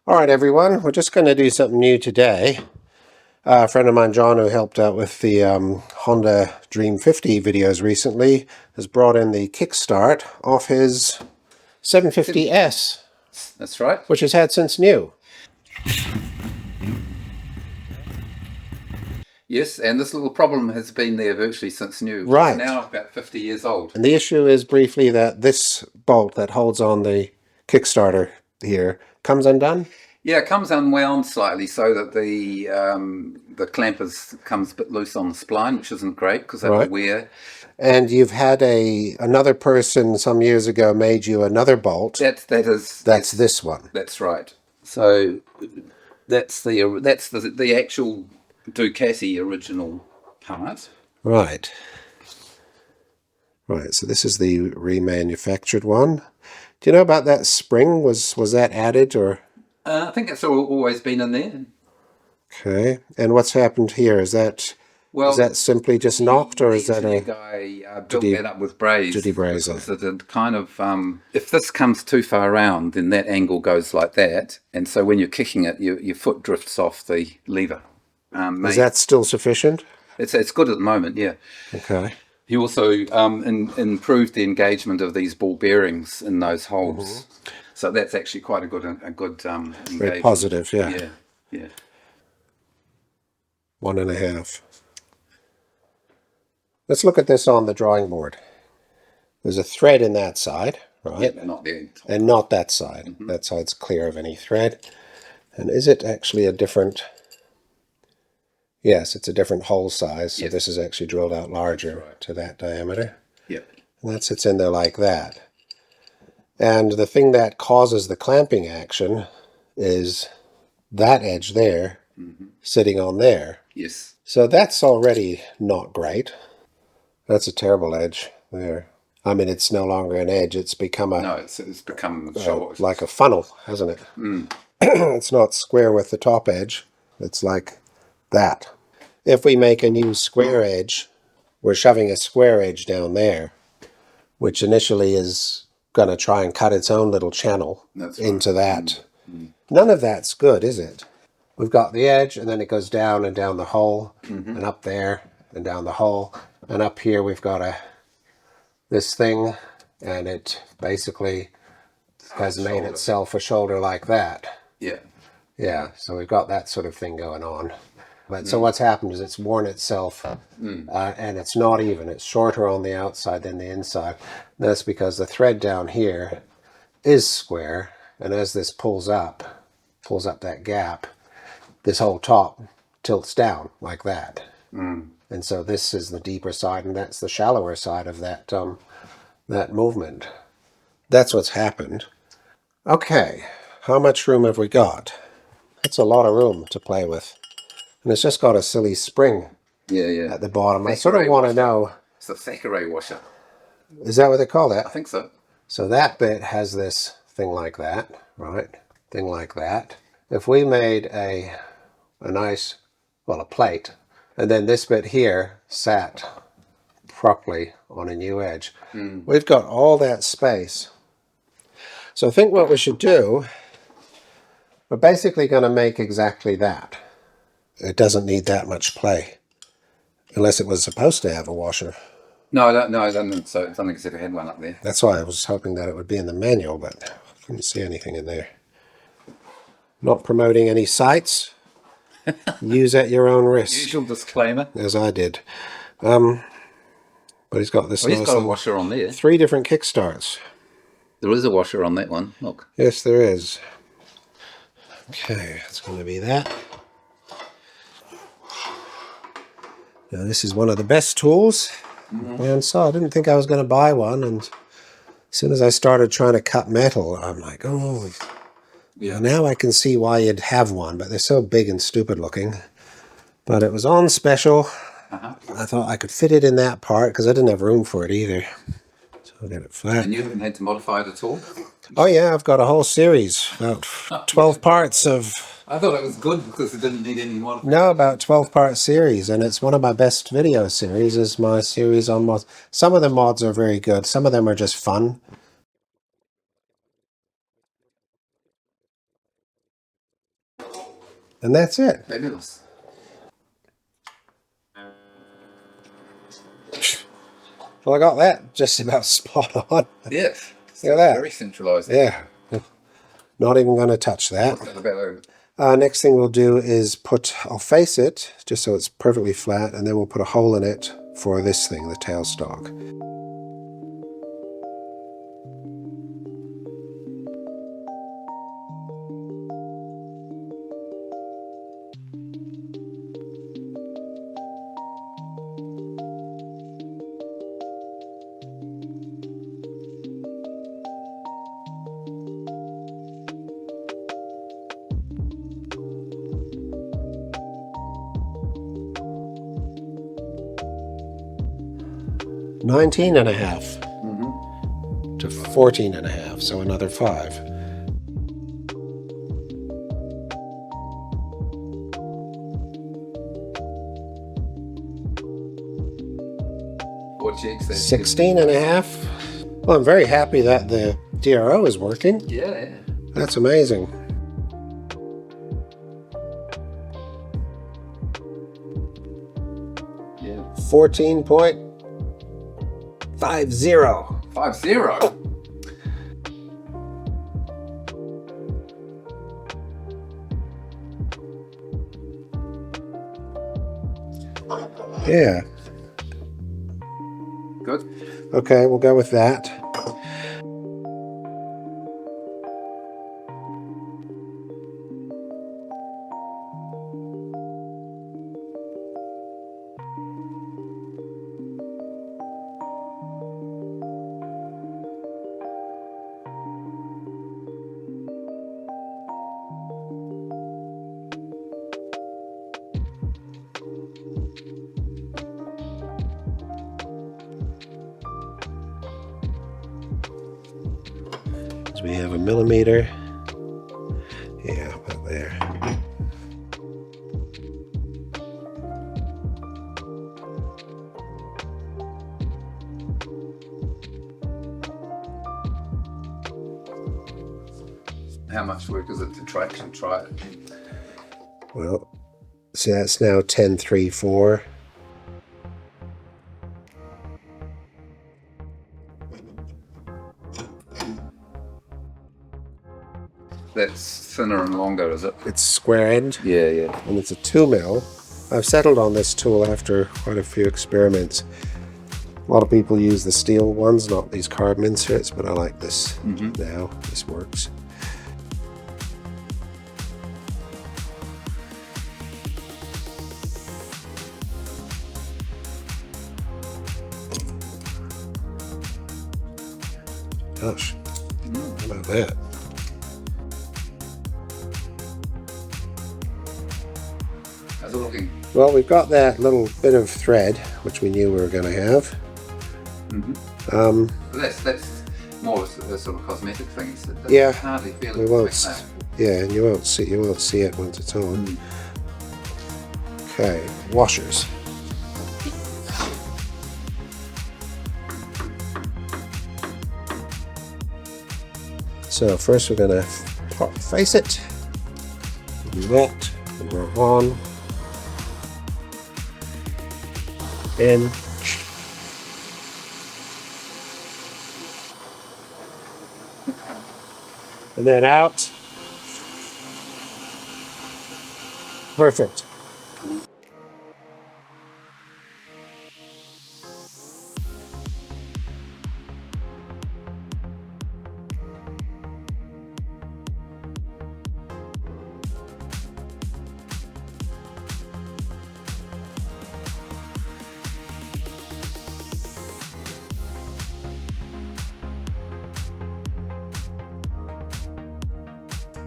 All right, everyone, we're just going to do something new today. A friend of mine, John, who helped out with the Honda Dream 50 videos recently, has brought in the Kickstart off his 750S, That's right. which he's had since new. Yes, and this little problem has been there virtually since new. Right. It's now about 50 years old. And the issue is briefly that this bolt that holds on the Kickstarter here comes undone. Yeah, it comes unwound slightly so that the clampers comes a bit loose on the spline, which isn't great because that will wear. And you've had another person some years ago made you another bolt. That's this one. That's right. So that's the actual Ducati original part. Right. Right. So this is the remanufactured one. Do you know about that spring? Was that added or? I think it's always been in there. Okay. And what's happened here? Is that simply just knocked, or is that a guy built that up with braze? Did he braze it? It kind of if this comes too far around, then that angle goes like that, and so when you're kicking it, your foot drifts off the lever. Is that still sufficient? It's good at the moment, yeah. Okay. He also improved the engagement of these ball bearings in those holes, so that's actually quite a good engagement. Very positive, yeah. Yeah, yeah. 1.5. Let's look at this on the drawing board. There's a thread in that side, right? Yeah, not there. And not that side. That side's clear of any thread. And is it actually a different... Yes, it's a different hole size, so this is actually drilled out larger to that diameter. Yep. And that sits in there like that. And the thing that causes the clamping action is that edge there sitting on there. Yes. So that's already not great. That's a terrible edge there. I mean, it's no longer an edge. It's become a... No, it's become like a funnel, hasn't it? It's not square with the top edge. It's like that. If we make a new square edge, we're shoving a square edge down there, which initially is going to try and cut its own little channel into that. None of that's good, is it? We've got the edge, and then it goes down and down the hole, and up there and down the hole, and up here we've got this thing, and it basically has made itself a shoulder like that. Yeah. Yeah, so we've got that sort of thing going on. But so what's happened is it's worn itself, and it's not even. It's shorter on the outside than the inside. And that's because the thread down here is square, and as this pulls up that gap, this whole top tilts down like that. And so this is the deeper side, and that's the shallower side of that that movement. That's what's happened. Okay, how much room have we got? That's a lot of room to play with. And it's just got a silly spring at the bottom. I sort of want to know... It's a Thackeray washer. Is that what they call that? I think so. So that bit has this thing like that, right? Thing like that. If we made a nice, well, a plate, and then this bit here sat properly on a new edge, we've got all that space. So I think what we should do, we're basically going to make exactly that. It doesn't need that much play, unless it was supposed to have a washer. No, I don't think so. I don't think it's ever had one up there. That's why I was hoping that it would be in the manual, but I couldn't see anything in there. Not promoting any sites. Use at your own risk. Usual disclaimer. As I did. But he's got this nice... He's got a washer on there. 3 different Kickstarts. There is a washer on that one. Look. Yes, there is. Okay, it's going to be that. Now, this is one of the best tools. And so I didn't think I was going to buy one. And as soon as I started trying to cut metal, I'm like, oh, yeah. Now I can see why you'd have one. But they're so big and stupid looking. But it was on special. I thought I could fit it in that part because I didn't have room for it either. So I'll get it flat. And you haven't had to modify it at all? Oh yeah, I've got a whole series, about 12 parts of... I thought it was good because it didn't need any modification. No, about 12-part series, and it's one of my best video series, is my series on mods. Some of the mods are very good, some of them are just fun. And that's it. Fabulous. Well, I got that just about spot on. Yes. Look at that. Very centralised. Yeah. Not even going to touch that. What's that about? Next thing we'll do is I'll face it just so it's perfectly flat, and then we'll put a hole in it for this thing, the tailstock. $19.5 to $14.5, so another 5. What checks that? 16.5. Well, I'm very happy that the DRO is working. Yeah. That's amazing. Yeah. 14.50. 50. Yeah. Good. Okay, we'll go with that. So we have a millimeter. Yeah, about there. How much work is it to traction try it? Well, see, that's now 10.34. That's thinner and longer, is it? It's square end, Yeah, yeah. and it's a 2 mil. I've settled on this tool after quite a few experiments. A lot of people use the steel ones, not these carbon inserts, but I like this now. This works. Gosh, how about that? How's it looking? Well, we've got that little bit of thread, which we knew we were going to have. That's more of a sort of cosmetic thing. It doesn't Yeah, hardly feel we it. won't. Yeah, and you won't see it once it's on. Okay, washers. So first we're going to face it. Do that. And we're on. In. And then out. Perfect.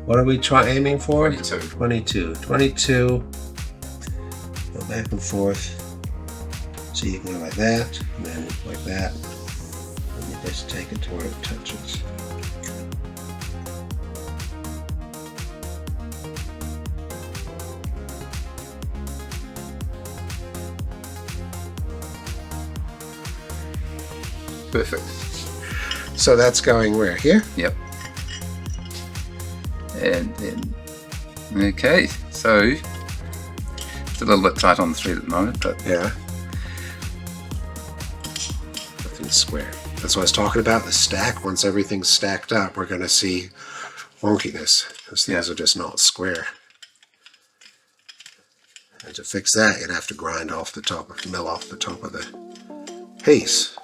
What are we aiming for? 22. 22. 22. Go back and forth. So you can go like that, and then like that. And you just take it to where it touches. Perfect. So that's going where? Here? Yep. And then Okay, so it's a little bit tight on the thread at the moment, but Yeah. Nothing's square. That's what I was talking about, the stack. Once everything's stacked up, we're going to see wonkiness. Those things are just not square. And to fix that, you'd have to grind off the top, mill off the top of the piece.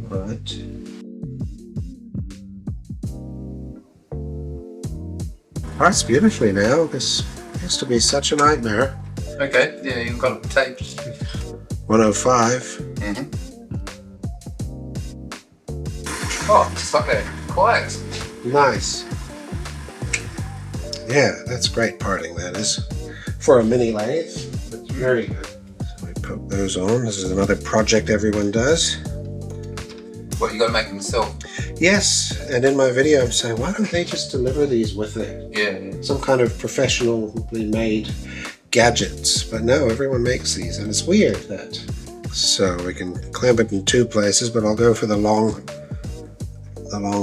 Right. Parts beautifully now. This used to be such a nightmare. okay, yeah, you've got it taped. 105. Mm-hmm. Oh, just like that, quiet. Nice. Yeah, that's great parting, that is. For a mini lathe, it's very good. So we put those on. This is another project everyone does. What, you got to make them yourself? Yes, and in my video I'm saying, why don't they just deliver these with some kind of professionally made gadgets? But no, everyone makes these, and it's weird that. So we can clamp it in two places, but I'll go for the long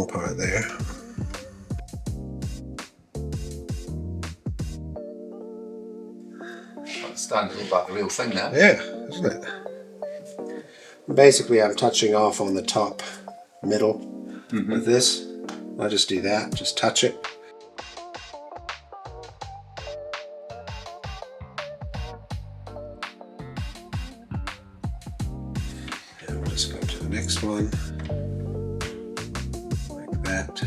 part there. It's starting to look like the real thing now. Yeah, isn't it? Basically, I'm touching off on the top middle with this. I'll just do that, just touch it. And we'll just go to the next one, like that.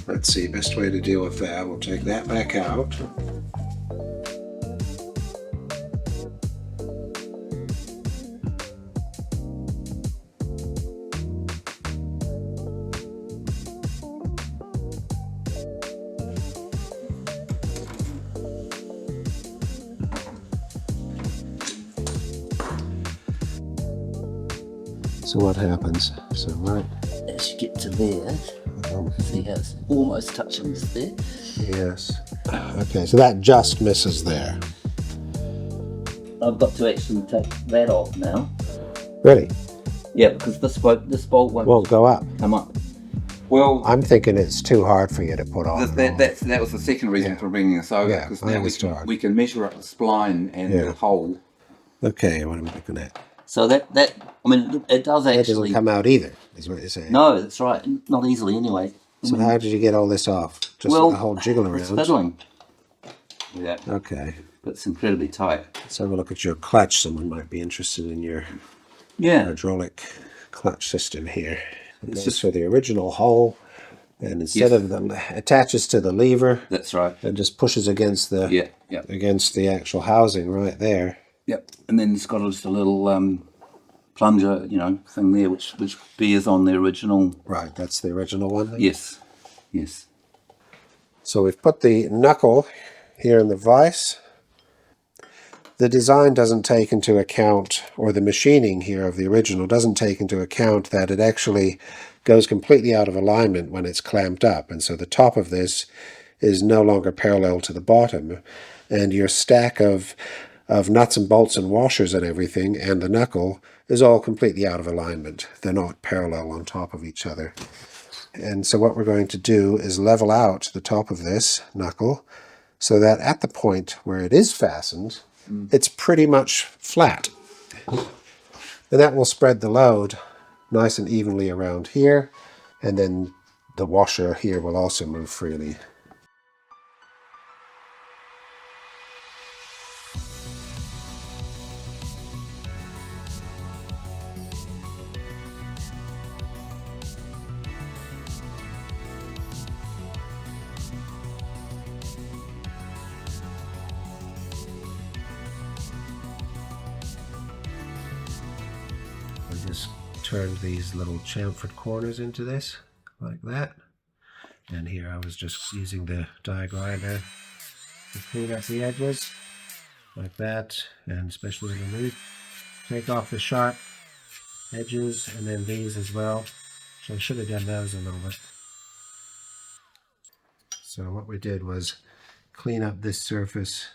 Let's see, best way to deal with that, we'll take that back out. So what happens? So right as you get to there, see how it's almost touching this there. Yes. Okay, so that just misses there. I've got to actually take that off now. Really? Yeah, because this bolt Won't go up. come up. Well, I'm thinking it's too hard for you to put on. that was the second reason for bringing this over, Yeah, because I now understand. we can measure up the spline and Yeah. the hole. Okay, what am I looking at? So that I mean, it does That actually. doesn't come out either, is what you're saying. No, that's right. Not easily anyway. So how did you get all this off? Just Well, the whole jiggle it's around? fiddling. Yeah, Okay, but it's incredibly tight. let's have a look at your clutch. Someone might be interested in your Yeah, hydraulic clutch system here. It's It's just- for the original hole, and instead of the attaches to the lever that's right. and just pushes against the Yeah. against the actual housing right there. Yep. And then it's got just a little plunger, thing there, which bears on the original. Right, that's the original one. Yes. Yes. So we've put the knuckle here in the vise. The design doesn't take into account, or the machining here of the original doesn't take into account that it actually goes completely out of alignment when it's clamped up. And so the top of this is no longer parallel to the bottom. And your stack of nuts and bolts and washers and everything, and the knuckle, is all completely out of alignment. They're not parallel on top of each other. And so what we're going to do is level out the top of this knuckle so that at the point where it is fastened, it's pretty much flat. And that will spread the load nice and evenly around here, and then the washer here will also move freely. I just turned these little chamfered corners into this, like that. And here I was just using the die grinder to clean up the edges like that, and especially underneath. Take off the sharp edges, and then these as well. So I should have done those a little bit. So what we did was clean up this surface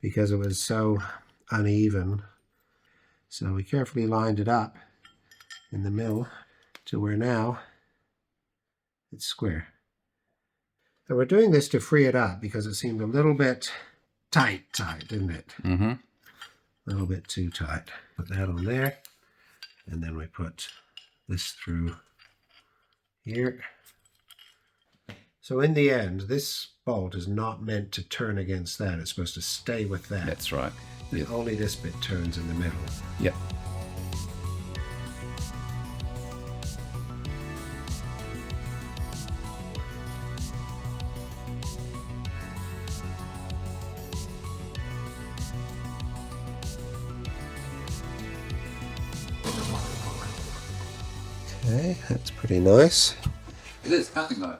because it was so uneven. So we carefully lined it up in the middle to where now it's square. And we're doing this to free it up because it seemed a little bit tight, didn't it? Mm-hmm. A little bit too tight. Put that on there, and then we put this through here. So in the end, this bolt is not meant to turn against that. It's supposed to stay with that. That's right. And Yep. only this bit turns in the middle. Yep. Okay, that's pretty nice. It is cutting though.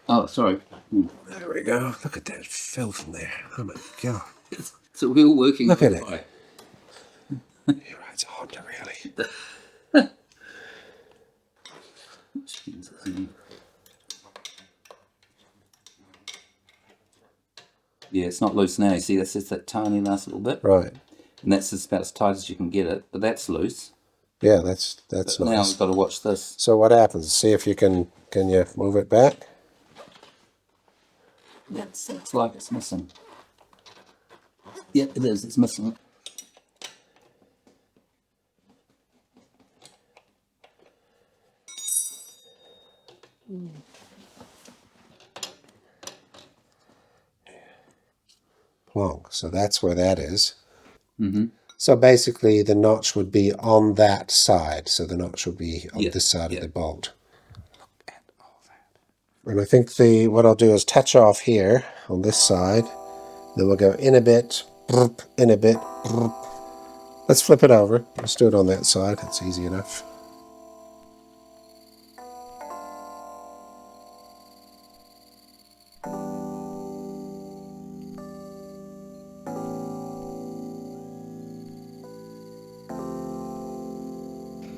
Oh, sorry. There we go. Look at that filth in there. Oh my god. It's a real working. Look at it. eye. You're right, it's a Honda, really. Yeah, it's not loose now. You see, that's just that tiny last little bit, Right. and that's just about as tight as you can get it. But that's loose. Yeah, that's But now nice. we've got to watch this. So what happens? See if you can you move it back? It's like it's missing. Yep, it is. It's missing. Plonk. So that's where that is. Mm-hmm. So basically the notch would be on that side. So the notch would be on Yeah, this side yeah. of the bolt. Look at all that. And I think what I'll do is touch off here on this side. Then we'll go in a bit, in a bit. Let's flip it over. Let's do it on that side. That's easy enough.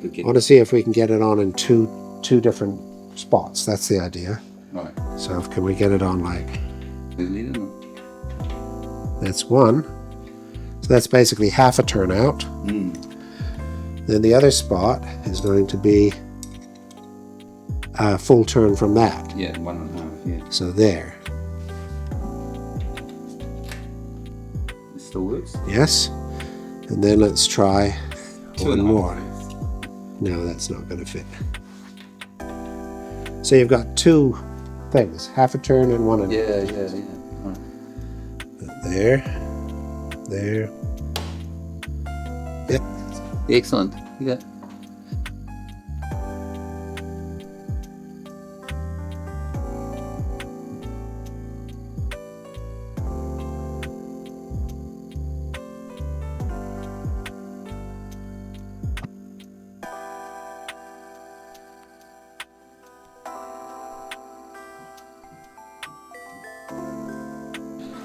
I want to see if we can get it on in two different spots. That's the idea. Right. So can we get it on like, Really, isn't it? that's one. So that's basically half a turnout. Then the other spot is going to be a full turn from that. Yeah, 1.5. Yeah, So there. it still works. Yes. And then let's try 2.5. one more. No, that's not going to fit. So you've got two things, half a turn and one. Yeah. Right. There. There. Yep. Excellent. Yeah.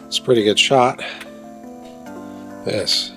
It's a pretty good shot. This.